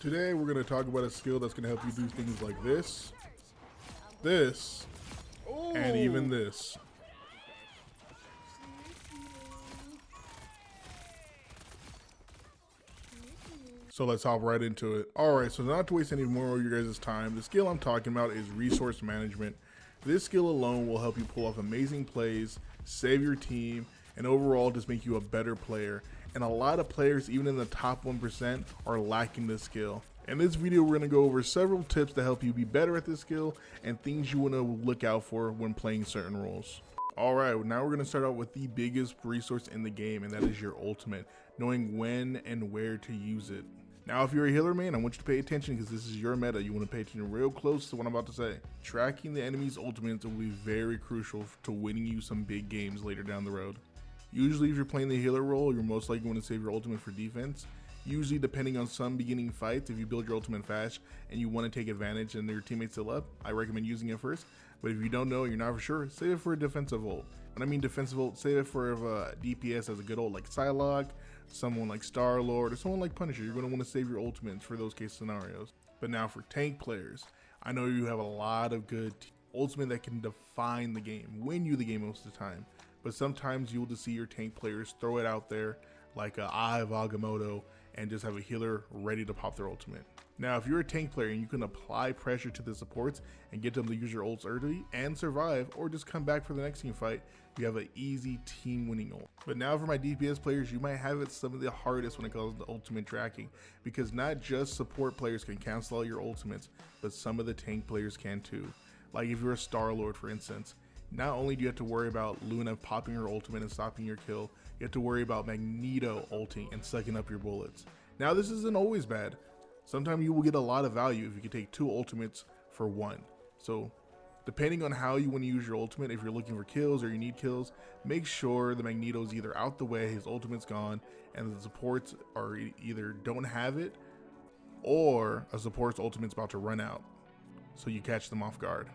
Today we're going to talk about a skill that's going to help you do things like this, and even this. So let's hop right into it. Alright, so not to waste any more of your guys' time, the skill I'm talking about is resource management. This skill alone will help you pull off amazing plays, save your team, and overall just make you a better player. And a lot of players, even in the top 1%, are lacking this skill. In this video, we're going to go over several tips to help you be better at this skill and things you want to look out for when playing certain roles. Alright, now we're going to start out with the biggest resource in the game, and that is your ultimate, knowing when and where to use it. Now, if you're a healer main, I want you to pay attention because this is your meta. You want to pay attention real close to what I'm about to say. Tracking the enemy's ultimates will be very crucial to winning you some big games later down the road. Usually, if you're playing the healer role, you're most likely going to save your ultimate for defense. Usually, depending on some beginning fights, if you build your ultimate fast and you want to take advantage and your teammate's still up, I recommend using it first. But if you don't know, you're not for sure, save it for a defensive ult. When I mean defensive ult, save it for a DPS as a good ult like Psylocke, someone like Star-Lord, or someone like Punisher. You're going to want to save your ultimates for those case scenarios. But now for tank players, I know you have a lot of good ultimate that can define the game, win you the game most of the time. But sometimes you'll just see your tank players throw it out there like a Eye of Agamotto and just have a healer ready to pop their ultimate. Now, if you're a tank player and you can apply pressure to the supports and get them to use your ults early and survive, or just come back for the next team fight, you have an easy team winning ult. But now for my DPS players, you might have it some of the hardest when it comes to ultimate tracking, because not just support players can cancel out your ultimates, but some of the tank players can too. Like if you're a Star-Lord, for instance, not only do you have to worry about Luna popping her ultimate and stopping your kill, you have to worry about Magneto ulting and sucking up your bullets. Now this isn't always bad. Sometimes you will get a lot of value if you can take two ultimates for one. So depending on how you want to use your ultimate, if you're looking for kills or you need kills, make sure the Magneto's either out the way, his ultimate's gone, and the supports are either don't have it, or a support's ultimate's about to run out, so you catch them off guard.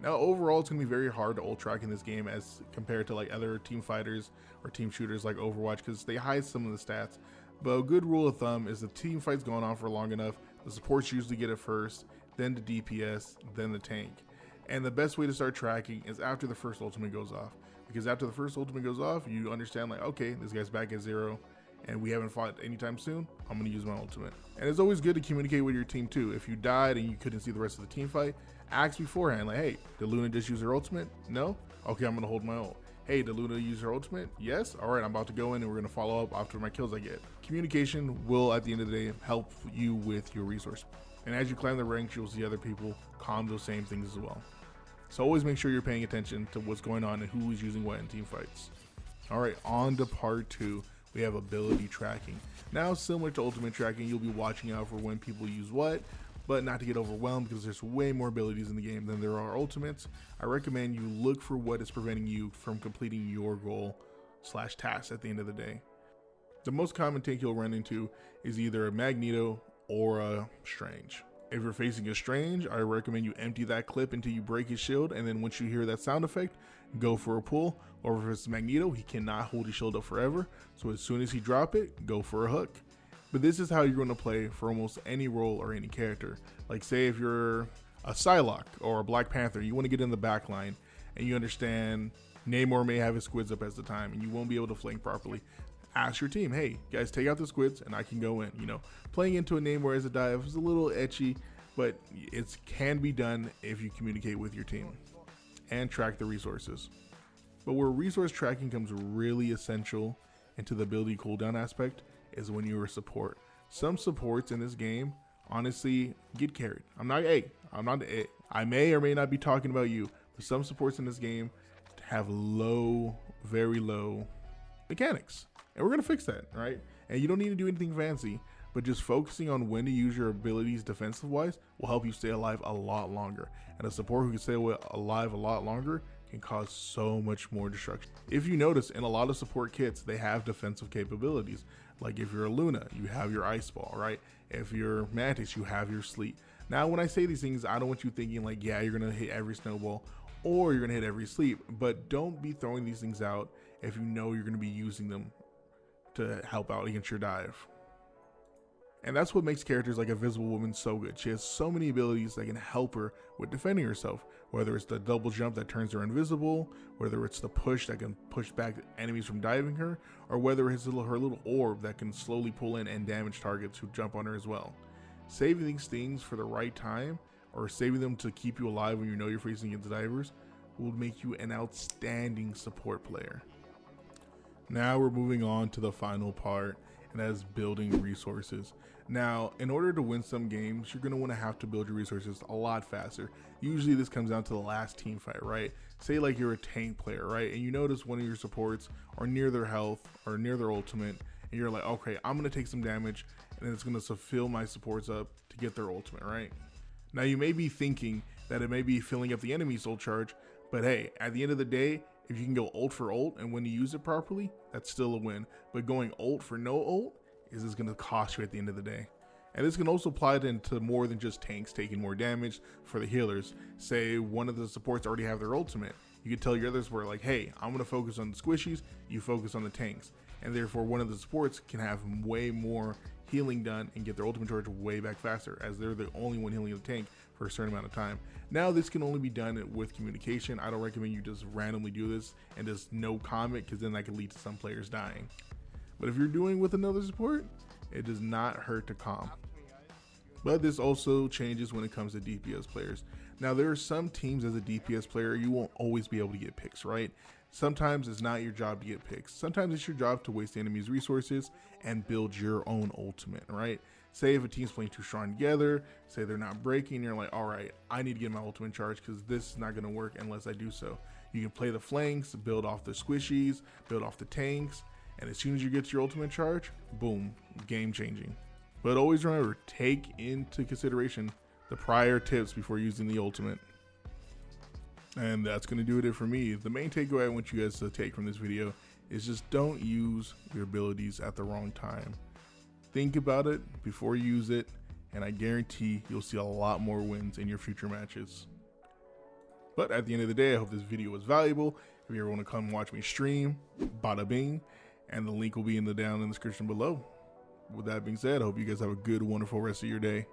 Now overall, it's going to be very hard to ult track in this game as compared to like other team fighters or team shooters like Overwatch, because they hide some of the stats. But a good rule of thumb is the team fight's going on for long enough, the supports usually get it first, then the DPS, then the tank. And the best way to start tracking is after the first ultimate goes off, because after the first ultimate goes off, you understand like, okay, this guy's back at 0 and we haven't fought anytime soon, I'm going to use my ultimate. And it's always good to communicate with your team too. If you died and you couldn't see the rest of the team fight, ask beforehand like, hey, did Luna just use her ultimate? No? Okay, I'm going to hold my ult. Hey, did Luna use her ultimate? Yes? Alright, I'm about to go in and we're going to follow up after my kills I get. Communication will, at the end of the day, help you with your resource. And as you climb the ranks, you'll see other people calm those same things as well. So always make sure you're paying attention to what's going on and who is using what in team fights. Alright, on to part 2. We have ability tracking. Now, similar to ultimate tracking, you'll be watching out for when people use what, but not to get overwhelmed because there's way more abilities in the game than there are ultimates. I recommend you look for what is preventing you from completing your goal / task at the end of the day. The most common tank you'll run into is either a Magneto or a Strange. If you're facing a Strange, I recommend you empty that clip until you break his shield, and then once you hear that sound effect, go for a pull. Or if it's Magneto, he cannot hold his shield up forever, so as soon as he drop it, go for a hook. But this is how you're going to play for almost any role or any character. Like say if you're a Psylocke or a Black Panther, you want to get in the back line, and you understand Namor may have his squids up at the time, and you won't be able to flank properly. Ask your team, hey guys, take out the squids and I can go in. You know, playing into a Namor as a dive is a little etchy, but it can be done if you communicate with your team and track the resources. But where resource tracking comes really essential into the ability cooldown aspect is when you're a support. Some supports in this game honestly get carried. I may or may not be talking about you, but some supports in this game have low, very low mechanics. And we're going to fix that, right? And you don't need to do anything fancy, but just focusing on when to use your abilities defensive wise will help you stay alive a lot longer. And a support who can stay alive a lot longer can cause so much more destruction. If you notice, in a lot of support kits, they have defensive capabilities. Like if you're a Luna, you have your Ice Ball, right? If you're Mantis, you have your Sleep. Now, when I say these things, I don't want you thinking like, yeah, you're going to hit every snowball or you're going to hit every sleep, but don't be throwing these things out if you know you're going to be using them to help out against your dive. And that's what makes characters like Invisible Woman so good. She has so many abilities that can help her with defending herself, whether it's the double jump that turns her invisible, whether it's the push that can push back enemies from diving her, or whether it's her little orb that can slowly pull in and damage targets who jump on her as well. Saving these things for the right time, or saving them to keep you alive when you know you're facing against divers, will make you an outstanding support player. Now we're moving on to the final part, and that is building resources. Now, in order to win some games, you're going to want to have to build your resources a lot faster. Usually this comes down to the last team fight, right? Say like you're a tank player, right? And you notice one of your supports are near their health or near their ultimate, and you're like, okay, I'm going to take some damage, and it's going to fill my supports up to get their ultimate, right? Now you may be thinking that it may be filling up the enemy's ult charge, but hey, at the end of the day, if you can go ult for ult and when you use it properly, that's still a win. But going ult for no ult is going to cost you at the end of the day. And this can also apply to more than just tanks taking more damage for the healers. Say one of the supports already have their ultimate. You can tell your others were like, hey, I'm going to focus on the squishies, you focus on the tanks. And therefore one of the supports can have way more healing done and get their ultimate charge way back faster, as they're the only one healing the tank for a certain amount of time. Now this can only be done with communication. I don't recommend you just randomly do this and just no comment, because then that could lead to some players dying. But if you're doing with another support, it does not hurt to calm. But this also changes when it comes to DPS players. Now there are some teams as a DPS player, you won't always be able to get picks, right? Sometimes it's not your job to get picks. Sometimes it's your job to waste the enemy's resources and build your own ultimate, right? Say if a team's playing too strong together, say they're not breaking, you're like, all right, I need to get my ultimate charge because this is not going to work unless I do so. You can play the flanks, build off the squishies, build off the tanks, and as soon as you get to your ultimate charge, boom, game changing. But always remember, take into consideration the prior tips before using the ultimate. And that's going to do it for me. The main takeaway I want you guys to take from this video is just don't use your abilities at the wrong time. Think about it before you use it, and I guarantee you'll see a lot more wins in your future matches. But at the end of the day, I hope this video was valuable. If you ever want to come watch me stream, bada bing, and the link will be down in the description below. With that being said, I hope you guys have a good, wonderful rest of your day.